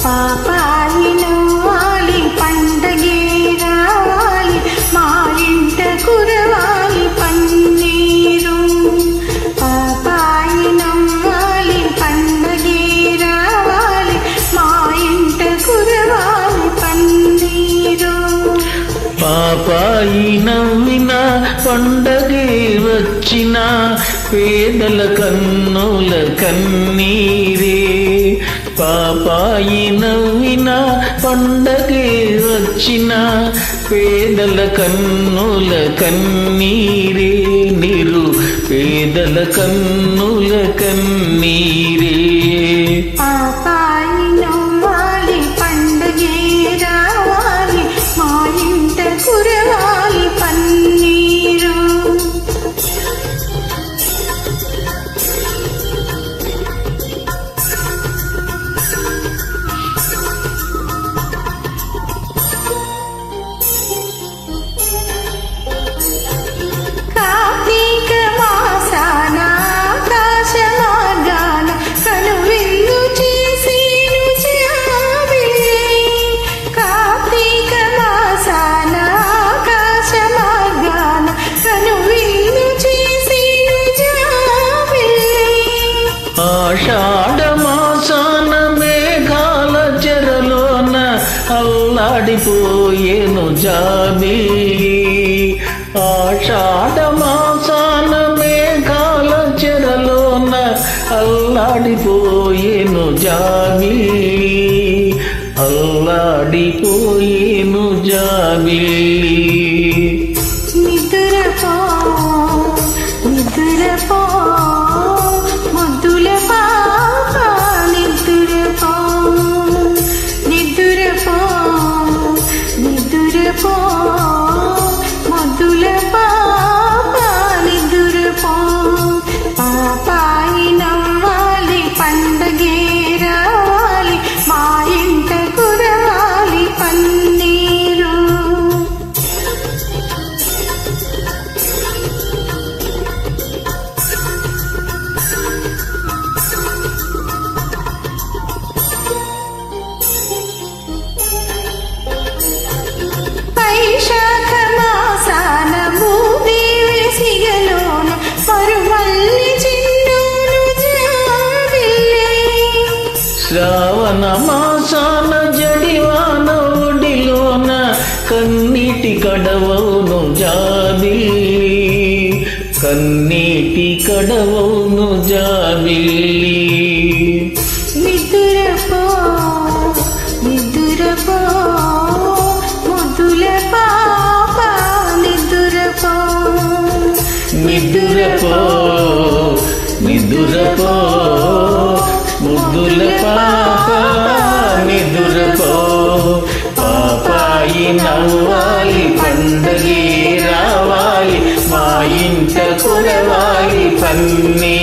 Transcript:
పాపాయి నవ్వాలి పండగే రావాలి మా ఇంట కురవాలి పన్నీరు పాపాయి నవ్వాలి పండగే రావాలి మా ఇంట కురవాలి పన్నీరు పాపాయి నవ్విన పండగే వచ్చిన పేదల కన్నుల కన్నీరే పాపాయి నవ్విన పండగే వచ్చిన పేదల కన్నుల కన్నీరే నిరు పేదల కన్నుల కన్నీరే పాపాయి నవ్వాలి పండగే రావాలి మా ఇంట కురవాలి పన్నీరు ఆషాఢమాసాన మేఘాల చెరలోన అల్లాడిపోయేను జాబిలి ఆషాఢమాసాన మేఘాల చెరలోన అల్లాడిపోయేను జాబిలి అల్లాడిపోయేను జాబిలి నిద్రపో నిద్రపో ముద్దుల పాప నిదురపో పాపాయి నవ్వాలి పండగే రావాలి మా ఇంట కురవాలి పన్నీరు వైశాఖ మాసాన భూదేవి సిగలోన పరుమల్లి చిండును జాబిల్లి శ్రావణ మాసాన జడివాన ఒడిలోన కన్నీటి కడవవును జాబిల్లి కన్నీటి కడవవును జాబిల్లి నిదురపో నిదురపో ముద్దుల పాప నిదురపో నిదురపో నిదురపో ముద్దుల పాప నిదురపో పాపాయి నవ్వాలి పండగే రావాలి మా ఇంట కురవాలి పన్నీ